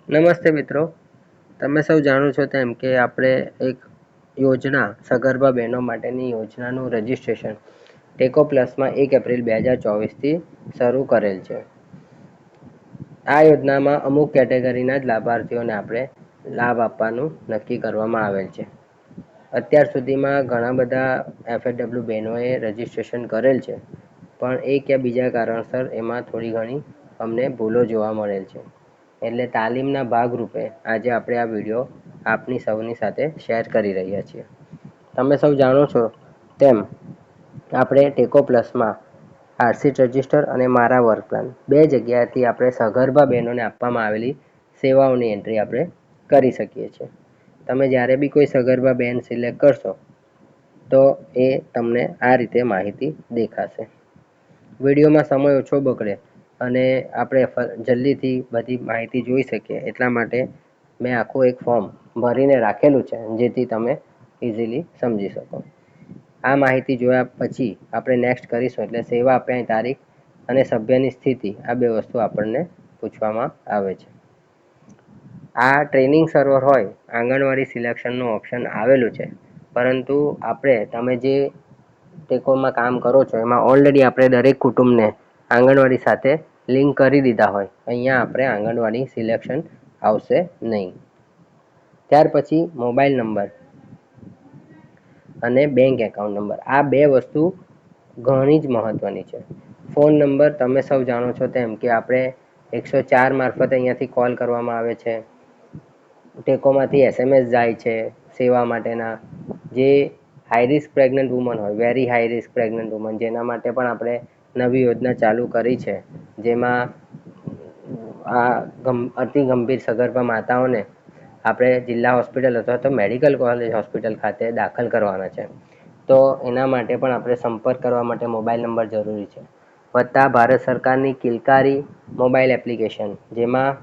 નમસ્તે મિત્રો, તમે સૌ જાણો છો તેમ કે આપણે એક યોજના સગર્ભા બહેનો માટેની યોજનાનું રજિસ્ટ્રેશન ટેકો પ્લસમાં 1 એપ્રિલ 2024થી શરૂ કરેલ છે. આ યોજનામાં અમુક કેટેગરીના જ લાભાર્થીઓને આપણે લાભ આપવાનું નક્કી કરવામાં આવેલ છે. અત્યાર સુધીમાં ઘણા બધા એફએડબલ્યુ બહેનોએ રજિસ્ટ્રેશન કરેલ છે, પણ એક યા બીજા કારણસર એમાં થોડી ઘણી અમને ભૂલો જોવા મળેલ છે. એટલે તાલીમના ભાગરૂપે આજે આપણે આ વિડીયો આપની સૌની સાથે શેર કરી રહ્યા છીએ. તમે સૌ જાણો છો તેમ આપણે ટેકો પ્લસમાં આરસીટ રજિસ્ટર અને મારા વર્ક પ્લાન બે જગ્યાએથી આપણે સગર્ભા બહેનોને આપવામાં આવેલી સેવાઓની એન્ટ્રી આપણે કરી શકીએ છીએ. તમે જ્યારે બી કોઈ સગર્ભા બહેન સિલેક્ટ કરશો તો એ તમને આ રીતે માહિતી દેખાશે. વિડીયોમાં સમય ઓછો બગડે અને આપણે જલ્દીથી બધી માહિતી જોઈ શકીએ એટલા માટે મેં આખું એક ફોર્મ ભરીને રાખેલું છે, જેથી તમે ઇઝીલી સમજી શકો. આ માહિતી જોયા પછી આપણે નેક્સ્ટ કરીશું, એટલે સેવા આપ્યાની તારીખ અને સભ્યની સ્થિતિ, આ બે વસ્તુ આપણને પૂછવામાં આવે છે. આ ટ્રેનિંગ સર્વર હોય આંગણવાડી સિલેક્શનનું ઓપ્શન આવેલું છે, પરંતુ તમે જે ટેકોમાં કામ કરો છો એમાં ઓલરેડી આપણે દરેક કુટુંબને આંગણવાડી સાથે લિંક કરી દીધા હોય, અહીંયા આપણે આંગણવાડી સિલેક્શન આવશે નહીં. ત્યાર પછી મોબાઈલ નંબર અને બેંક એકાઉન્ટ નંબર, આ બે વસ્તુ ઘણી જ મહત્ત્વની છે. ફોન નંબર તમે સૌ જાણો છો તેમ કે આપણે 104 મારફત અહીંયાથી કોલ કરવામાં આવે છે. ટેકોમાંથી SMS જાય છે સેવા માટેના. જે હાઈ રિસ્ક પ્રેગ્નન્ટ વુમન હોય, very high risk pregnant woman, જેના માટે પણ આપણે નવી યોજના ચાલુ કરી છે, જેમાં અતિ ગંભીર સગર્ભા માતાઓને આપણે જિલ્લા હોસ્પિટલ અથવા તો મેડિકલ કોલેજ હોસ્પિટલ ખાતે દાખલ કરવાના છે. તો એના માટે પણ આપણે સંપર્ક કરવા માટે મોબાઈલ નંબર જરૂરી છે. વત્તા ભારત સરકારની કિલકારી મોબાઈલ એપ્લિકેશન, જેમાં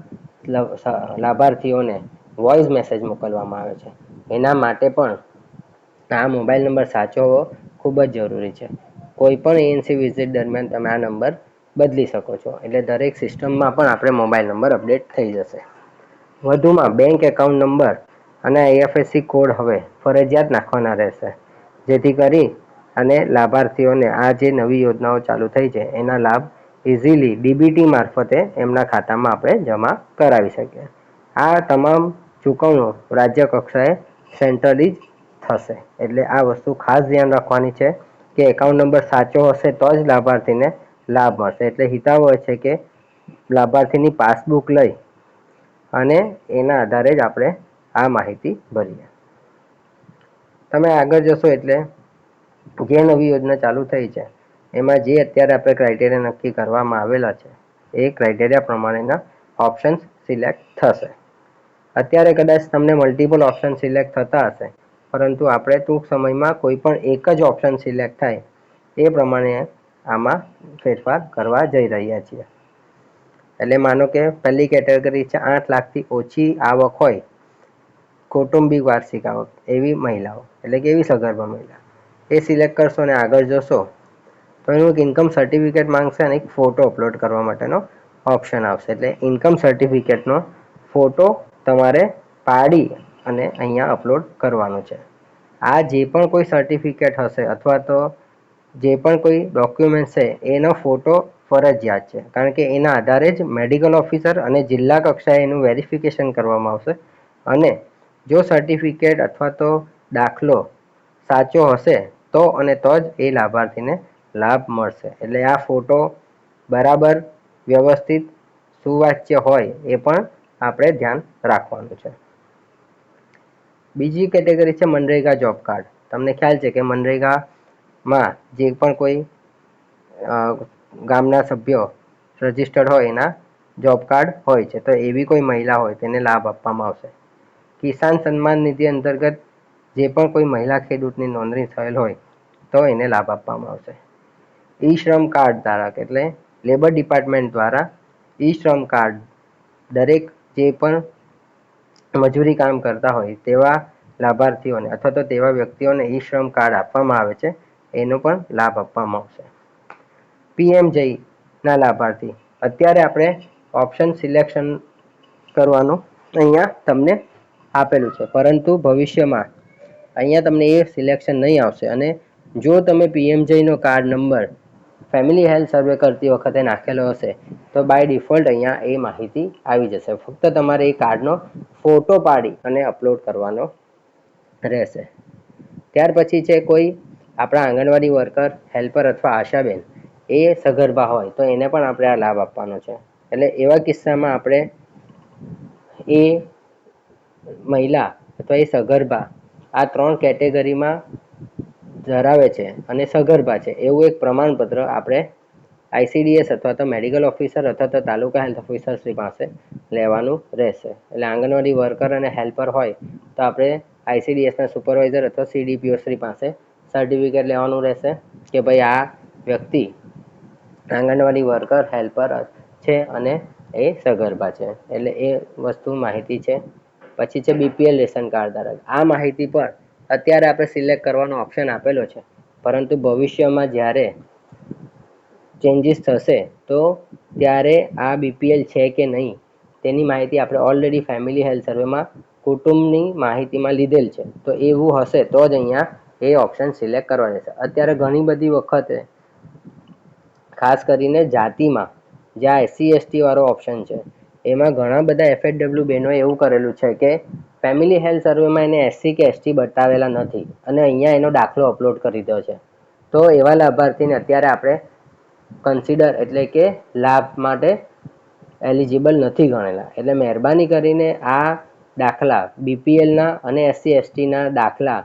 લાભાર્થીઓને વોઇસ મેસેજ મોકલવામાં આવે છે, એના માટે પણ આ મોબાઈલ નંબર સાચવવો ખૂબ જ જરૂરી છે. કોઈ પણ એએનસી વિઝિટ દરમિયાન તમે આ નંબર બદલી શકો છો, એટલે દરેક સિસ્ટમમાં પણ આપણે મોબાઈલ નંબર અપડેટ થઈ જશે. વધુમાં બેંક એકાઉન્ટ નંબર અને આઈએફએસસી કોડ હવે ફરજિયાત નાખવાના રહેશે, જેથી કરી અને લાભાર્થીઓને આ જે નવી યોજનાઓ ચાલુ થઈ છે એના લાભ ઇઝીલી ડીબીટી મારફતે એમના ખાતામાં આપણે જમા કરાવી શકીએ. આ તમામ ચૂકવણો રાજ્ય કક્ષાએ સેન્ટ્રલી જ થશે, એટલે આ વસ્તુ ખાસ ધ્યાન રાખવાની છે કે એકાઉન્ટ નંબર સાચો હશે તો જ લાભાર્થીને લાભ મળશે. એટલે હિતાવહ છે કે લાભાર્થીની પાસબુક લઈ અને એના આધારે જ આપણે આ માહિતી ભરીએ. તમે આગળ જશો એટલે જે નવી યોજના ચાલુ થઈ છે એમાં જે અત્યારે આપણે ક્રાઇટેરિયા નક્કી કરવામાં આવેલા છે એ ક્રાઇટેરિયા પ્રમાણેના ઓપ્શન્સ સિલેક્ટ થશે. અત્યારે કદાચ તમને મલ્ટિપલ ઓપ્શન સિલેક્ટ થતા હશે, પરંતુ આપણે ટૂંક સમયમાં કોઈ પણ એક જ ઓપ્શન સિલેક્ટ થાય એ પ્રમાણે આમાં ફેરફાર કરવા જઈ રહ્યા છીએ. એટલે માનો કે પહેલી કેટેગરી છે 8 લાખથી ઓછી આવક હોય, કૌટુંબિક વાર્ષિક આવક, એવી મહિલાઓ, એટલે કે એવી સગર્ભા મહિલા, એ સિલેક્ટ કરશો અને આગળ જશો તો એનું એક ઇન્કમ સર્ટિફિકેટ માંગશે અને એક ફોટો અપલોડ કરવા માટેનો ઓપ્શન આવશે. એટલે ઇન્કમ સર્ટિફિકેટનો ફોટો તમારે પાડી અને અહીંયા અપલોડ કરવાનો છે. આ જે પણ કોઈ સર્ટિફિકેટ હશે અથવા તો જે પણ કોઈ ડોક્યુમેન્ટ છે એનો ફોટો ફરજિયાત છે, કારણ કે એના આધારે જ મેડિકલ ઓફિસર અને જિલ્લા કક્ષાએ એનું વેરિફિકેશન કરવામાં આવશે. અને જો સર્ટિફિકેટ અથવા તો દાખલો સાચો હશે તો અને તો જ એ લાભાર્થીને લાભ મળશે. એટલે આ ફોટો બરાબર વ્યવસ્થિત સુવાચ્ય હોય એ પણ આપણે ધ્યાન રાખવાનું છે. બીજી કેટેગરી છે મનરેગા જોબ કાર્ડ. તમને ખ્યાલ છે કે મનરેગામાં જે પણ કોઈ ગામના સભ્યો રજિસ્ટર્ડ હોય એના જોબ કાર્ડ હોય છે, તો એવી કોઈ મહિલા હોય તેને લાભ આપવામાં આવશે. કિસાન સન્માન નિધિ અંતર્ગત જે પણ કોઈ મહિલા ખેડૂતની નોંધણી થયેલ હોય તો એને લાભ આપવામાં આવશે. ઈ શ્રમ કાર્ડ ધારક, એટલે લેબર ડિપાર્ટમેન્ટ દ્વારા ઈ શ્રમ કાર્ડ દરેક જે પણ મજૂરી કામ કરતા હોય તેવા લાભાર્થીઓને અથવા તો તેવા વ્યક્તિઓને ઈ શ્રમ કાર્ડ આપવામાં આવે છે, એનો પણ લાભ આપવામાં આવશે. પીએમજય ના લાભાર્થી, અત્યારે આપણે ઓપ્શન સિલેક્શન કરવાનું અહીંયા તમને આપેલું છે, પરંતુ ભવિષ્યમાં અહીંયા તમને એ સિલેક્શન નહીં આવશે. અને જો તમે પીએમજેનો કાર્ડ નંબર ફેમિલી હેલ્થ સર્વે કરતી વખતે નાખેલો હશે તો બાય ડિફોલ્ટ અહીંયા એ માહિતી આવી જશે. ફક્ત તમારે એ કાર્ડનો ફોટો પાડી અને અપલોડ કરવાનો રહેશે. ત્યાર પછી છે કોઈ આપણા આંગણવાડી વર્કર, હેલ્પર અથવા આશાબેન એ સગર્ભા હોય તો એને પણ આપણે આ લાભ આપવાનો છે. એટલે એવા કિસ્સામાં આપણે એ મહિલા અથવા એ સગર્ભા આ 3 કેટેગરીમાં ધરાવે છે અને સગર્ભા છે એવું એક પ્રમાણપત્ર આપણે આઈસીડીએસ અથવા તો મેડિકલ ઓફિસર અથવા તો તાલુકા હેલ્થ ઓફિસર શ્રી પાસે લેવાનું રહેશે. એટલે આંગણવાડી વર્કર અને હેલ્પર હોય તો આપણે આઈસીડીએસના સુપરવાઇઝર અથવા સીડીપીઓ શ્રી પાસે સર્ટિફિકેટ લેવાનું રહેશે કે ભાઈ આ વ્યક્તિ આંગણવાડી વર્કર, હેલ્પર છે અને એ સગર્ભા છે. એટલે એ વસ્તુ માહિતી છે. પછી છે બીપીએલ રેશન કાર્ડ ધારક. આ માહિતી પર અત્યારે આપણે સિલેક્ટ કરવાનો ઓપ્શન આપેલો છે, પરંતુ ભવિષ્યમાં જ્યારે ચેન્જીસ થશે તો ત્યારે આ બીપીએલ છે કે નહીં તેની માહિતી આપણે ઓલરેડી ફેમિલી હેલ્થ સર્વેમાં કુટુંબની માહિતીમાં લીધેલ છે. તો એવું હશે તો જ અહીંયા એ ઓપ્શન સિલેક્ટ કરવાની છે. અત્યારે ઘણી બધી વખતે ખાસ કરીને જાતિમાં જ્યાં એસસી એસટી વાળો ઓપ્શન છે એમાં ઘણા બધા એફએચડબલ્યુ બહેનોએ એવું કરેલું છે કે ફેમિલી હેલ્થ સર્વેમાં એને એસસી કે એસટી બતાવેલા નથી અને અહીંયા એનો દાખલો અપલોડ કરી દો છે. તો એવા લાભાર્થીને અત્યારે આપણે કન્સિડર એટલે કે લાભ માટે એલિજિબલ નથી ગણેલા. એટલે મહેરબાની કરીને આ દાખલા બીપીએલના અને એસસી એસટીના દાખલા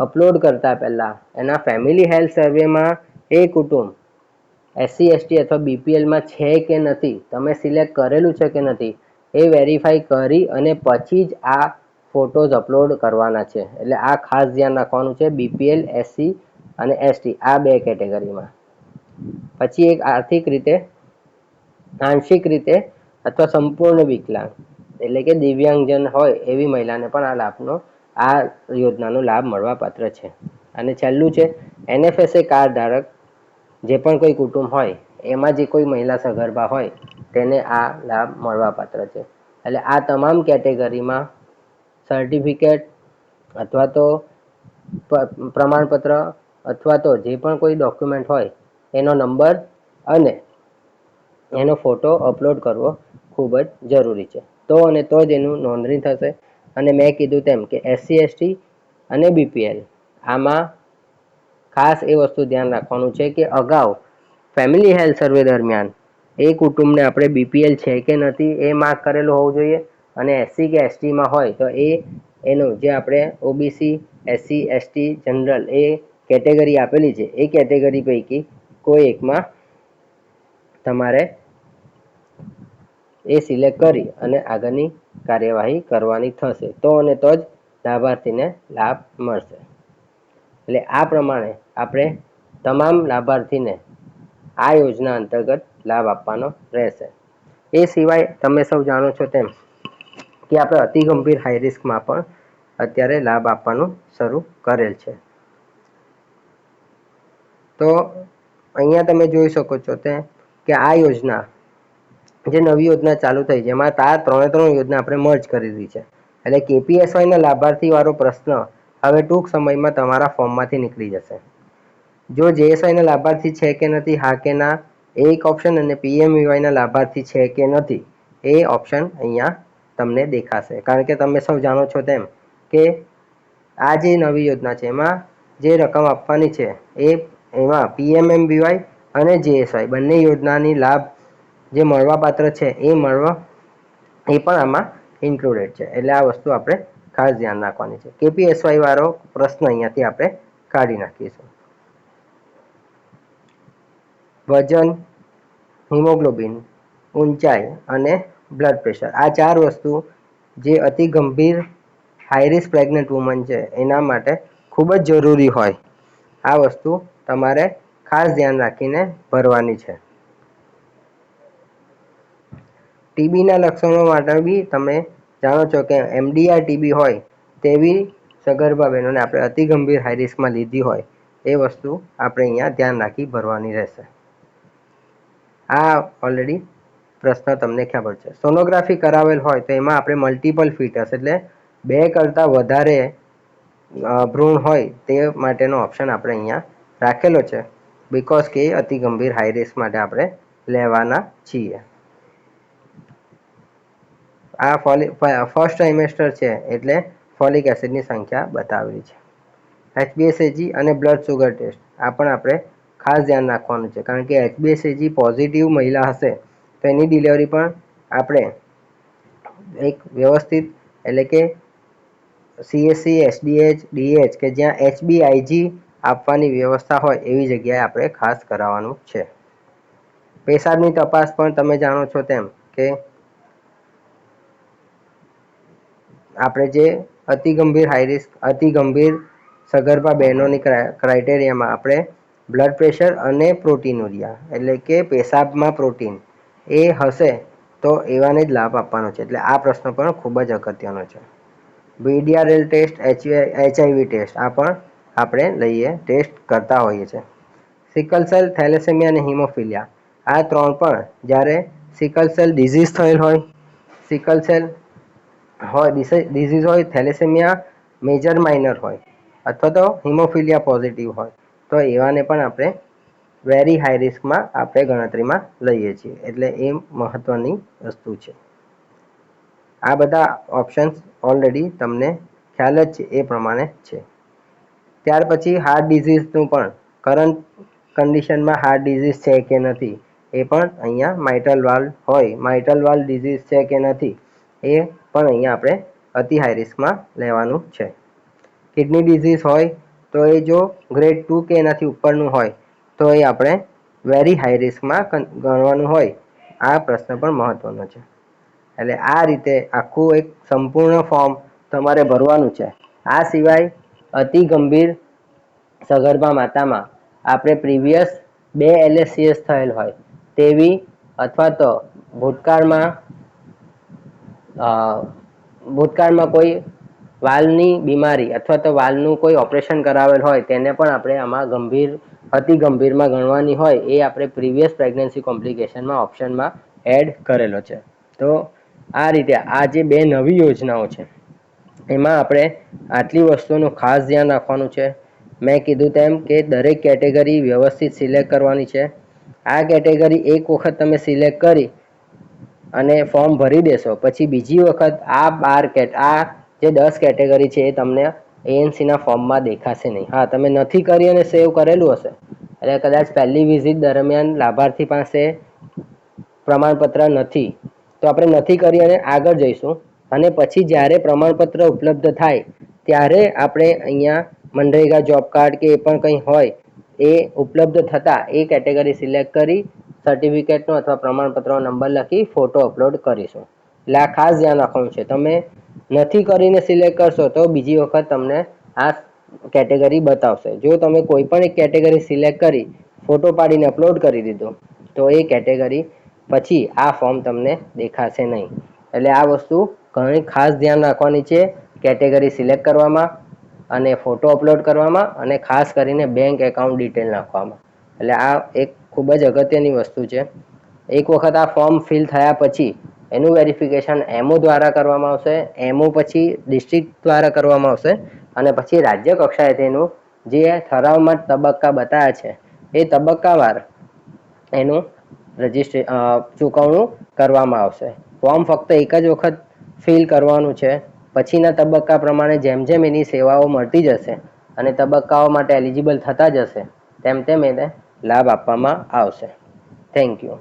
અપલોડ કરતા પહેલાં એના ફેમિલી હેલ્થ સર્વેમાં એ કુટુંબ એસસી એસટી અથવા બીપીએલમાં છે કે નથી, તમે સિલેક્ટ કરેલું છે કે નથી એ વેરીફાઈ કરી અને પછી જ આ ફોટોઝ અપલોડ કરવાના છે. એટલે આ ખાસ ધ્યાન રાખવાનું છે બીપીએલ, એસસી અને એસટી આ 2 કેટેગરીમાં. પછી એક આર્થિક રીતે, આંશિક રીતે અથવા સંપૂર્ણ વિકલાંગ એટલે કે દિવ્યાંગજન હોય એવી મહિલાને પણ આ લાભનો આ યોજનાનો લાભ મળવા પાત્ર છે. અને છેલ્લું છે એનએફએસએ કાર્ડ ધારક જે પણ કોઈ કુટુંબ હોય એમાં જે કોઈ મહિલા સગર્ભા હોય તેને આ લાભ મળવા પાત્ર છે. એટલે આ તમામ કેટેગરીમાં સર્ટિફિકેટ અથવા તો પ્રમાણપત્ર અથવા તો જે પણ કોઈ ડોક્યુમેન્ટ હોય એનો નંબર અને એનો ફોટો અપલોડ કરવો ખૂબ જ જરૂરી છે. તો અને તો જ એનું નોંધણી થશે. અને મેં કીધું તેમ કે એસસી એસટી અને બીપીએલ આમાં ખાસ એ વસ્તુ ધ્યાન રાખવાનું છે કે અગાઉ ફેમિલી હેલ્થ સર્વે દરમિયાન એ કુટુંબને આપણે બીપીએલ છે કે નથી એ માર્ક કરેલું હોવું જોઈએ. અને એસસી કે એસટીમાં હોય તો એનું જે આપણે ઓબીસી, એસસી, એસટી, જનરલ એ કેટેગરી આપેલી છે એ કેટેગરી પૈકી કોઈ એકમાં તમારે એ સિલેક્ટ કરી અને આગળની કાર્યવાહી કરવાની થશે. તો અને તો જ લાભાર્થીને લાભ મળશે. એટલે આ પ્રમાણે આપણે તમામ લાભાર્થીને આ યોજના અંતર્ગત લાભ આપવાનો રહેશે. એ સિવાય તમે સૌ જાણો છો તેમ કે આપણે અતિ ગંભીર હાઈ રિસ્કમાં પણ અત્યારે લાભ આપવાનું શરૂ કરેલ છે. તો અહીંયા તમે જોઈ શકો છો કે આ યોજના જે નવી યોજના ચાલુ થઈ જેમાં આ 3 યોજના આપણે મર્જ કરી દીધી છે. એટલે કેપીએસવાયના લાભાર્થી વાળો પ્રશ્ન હવે ટૂંક સમયમાં તમારા ફોર્મમાંથી નીકળી જશે. જો જેએસવાયના લાભાર્થી છે કે નથી, હા કે ના એ એક ઓપ્શન, અને પીએમવીવાયના લાભાર્થી છે કે નથી એ ઓપ્શન અહીંયા તમને દેખાશે. કારણ કે તમે સૌ જાણો છો તેમ કે આ જે નવી યોજના છે એમાં જે રકમ આપવાની છે એમાં પીએમએમબીવાય અને જેએસવાય બંને યોજનાની લાભ જે મળવાપાત્ર છે એ પણ આમાં ઇન્ક્લુડેડ છે. એટલે આ વસ્તુ આપણે ખાસ ધ્યાન રાખવાની છે. કેપીએસવાય વાળો પ્રશ્ન અહીંયાથી આપણે કાઢી નાખીશું. વજન, હિમોગ્લોબિન, ઊંચાઈ અને બ્લડ પ્રેશર આ 4 વસ્તુ જે અતિ ગંભીર હાઈ રિસ્ક પ્રેગ્નન્ટ વુમન છે એના માટે ખૂબ જ જરૂરી હોય આ વસ્તુ તમારે ખાસ ધ્યાન રાખીને ભરવાની છે. ટીબીના લક્ષણો માટે બી તમે જાણો છો કે એમડીઆર ટીબી હોય તેવી સગર્ભા બહેનોને આપણે અતિ ગંભીર હાઈ રિસ્કમાં લીધી હોય એ વસ્તુ આપણે અહીંયા ધ્યાન રાખી ભરવાની રહેશે. આ ઓલરેડી પ્રશ્ન તમને ખબર છે. સોનોગ્રાફી કરાવેલ હોય તો એમાં આપણે મલ્ટિપલ ફીટસ એટલે 2 કરતાં વધારે ભ્રૂણ હોય તે માટેનો ઓપ્શન આપણે અહીંયા રાખેલો છે, બિકોઝ કે અતિ ગંભીર હાઈ રિસ્ક માટે આપણે લેવાના છીએ. આ ફર્સ્ટ ટ્રાઇમેસ્ટર છે એટલે ફોલિક એસિડની સંખ્યા બતાવેલી છે. HbA1c અને બ્લડ સુગર ટેસ્ટ આ પણ આપણે ખાસ ધ્યાન રાખવાનું છે, કારણ કે HbA1c પોઝિટિવ મહિલા હશે તો એની ડિલિવરી પણ આપણે એક વ્યવસ્થિત એટલે કે CSC, SDH, DH કે જ્યાં HbIg આપવાની વ્યવસ્થા હોય એવી જગ્યાએ આપણે ખાસ કરાવવાનું છે. પેશાબની તપાસ પણ તમે જાણો છો તેમ કે આપણે જે અતિ ગંભીર હાઈ રિસ્ક અતિ ગંભીર સગર્ભા બહેનોની ક્રાઇટેરિયામાં આપણે બ્લડ પ્રેશર અને પ્રોટીનુરિયા એટલે કે પેશાબમાં પ્રોટીન એ હશે તો એવાને જ લાભ આપવાનો છે. એટલે આ પ્રશ્ન પણ ખૂબ જ અગત્યનો છે. VDRL ટેસ્ટ, HIV ટેસ્ટ આ પણ આપણે લઈએ ટેસ્ટ કરતા હોઈએ છીએ. સિકલ સેલ, થેલેસેમિયા અને હિમોફિલિયા આ 3 પણ જ્યારે સિકલ સેલ ડિઝીઝ થયેલ હોય, સિકલ સેલ હોય ડિઝીઝ હોય, થેલેસેમિયા મેજર માઇનર હોય અથવા તો હિમોફિલિયા પોઝિટિવ હોય તો એવાને પણ આપણે વેરી હાઈ રિસ્કમાં આપણે ગણતરીમાં લઈએ છીએ. એટલે એ મહત્વની વસ્તુ છે. આ બધા ઓપ્શન્સ ઓલરેડી તમને ખ્યાલ જ છે એ પ્રમાણે છે. ત્યાર પછી હાર્ટ ડિઝીઝનું પણ કરંટ કન્ડિશનમાં હાર્ટ ડિઝીઝ છે કે નથી એ પણ અહીંયા માઇટલ વાલ્વ હોય, માઇટલ વાલ્વ ડિઝીઝ છે કે નથી એ પણ અહીંયા આપણે અતિ હાઈ રિસ્કમાં લેવાનું છે. કિડની ડિઝીઝ હોય તો એ જો ગ્રેડ 2 કે એનાથી ઉપરનું હોય તો એ આપણે વેરી હાઈ રિસ્કમાં ગણવાનું હોય. આ પ્રશ્ન પણ મહત્વનો છે. એટલે આ રીતે આખું એક સંપૂર્ણ ફોર્મ તમારે ભરવાનું છે. આ સિવાય અતિ ગંભીર સગર્ભા માતામાં આપણે પ્રીવિયસ 2 LSCS થયેલ હોય તેવી અથવા તો ભૂતકાળમાં કોઈ વાલ્વની બીમારી અથવા તો વાલ્વનું કોઈ ઓપરેશન કરાવેલ હોય તેને પણ આપણે આમાં અતિ ગંભીરમાં ગણવાની હોય એ આપણે પ્રીવિયસ પ્રેગ્નન્સી કોમ્પ્લિકેશનમાં ઓપ્શનમાં એડ કરેલો છે. તો આ રીતે આ જે 2 નવી યોજનાઓ છે એમાં આપણે આટલી વસ્તુનું ખાસ ધ્યાન રાખવાનું છે. મેં કીધું તેમ કે દરેક કેટેગરી વ્યવસ્થિત સિલેક્ટ કરવાની છે. આ કેટેગરી એક વખત તમે સિલેક્ટ કરી અને ફોર્મ ભરી દેશો પછી બીજી વખત આ જે 10 કેટેગરી છે એ તમને ANCના ફોર્મમાં દેખાશે નહીં. હા, તમે નથી કરી અને સેવ કરેલું હશે એટલે કદાચ પહેલી વિઝિટ દરમિયાન લાભાર્થી પાસે પ્રમાણપત્ર નથી તો આપણે નથી કરી અને આગળ જઈશું અને પછી જ્યારે પ્રમાણપત્ર ઉપલબ્ધ થાય ત્યારે આપણે અહીંયા મનરેગા જોબ કાર્ડ કે એ પણ કંઈ હોય એ ઉપલબ્ધ થતાં એ કેટેગરી સિલેક્ટ કરી સર્ટિફિકેટનો અથવા પ્રમાણપત્રનો નંબર લખી ફોટો અપલોડ કરીશું. એટલે આ ખાસ ધ્યાન રાખવાનું છે. તમે નથી કરીને સિલેક્ટ કરશો તો બીજી વખત તમને આ કેટેગરી બતાવશે. જો તમે કોઈ પણ એક કેટેગરી સિલેક્ટ કરી ફોટો પાડીને અપલોડ કરી દીધો તો એ કેટેગરી પછી આ ફોર્મ તમને દેખાશે નહીં. એટલે આ વસ્તુ ઘણી ખાસ ધ્યાન રાખવાની છે કેટેગરી સિલેક્ટ કરવામાં અને ફોટો અપલોડ કરવામાં અને ખાસ કરીને બેંક એકાઉન્ટ ડિટેલ નાખવામાં. એટલે આ એક ખૂબ જ અગત્યની વસ્તુ છે. એક વખત આ ફોર્મ ફિલ થયા પછી એનું વેરિફિકેશન એમઓ દ્વારા કરવામાં આવશે. એમઓ પછી ડિસ્ટ્રિક્ટ દ્વારા કરવામાં આવશે અને પછી રાજ્ય કક્ષાએ તેનું જે ઠરાવમાં તબક્કા બતાવ્યા છે એ તબક્કાવાર એનું ચૂકવણું કરવામાં આવશે. ફોર્મ ફક્ત એક જ વખત ફિલ કરવાનું છે. પછીના તબક્કા પ્રમાણે જેમ જેમ એની સેવાઓ મળતી જશે અને તબક્કાઓ માટે એલિજિબલ થતા જશે તેમ તેમ એને લાભ આપવામાં આવશે. Thank you.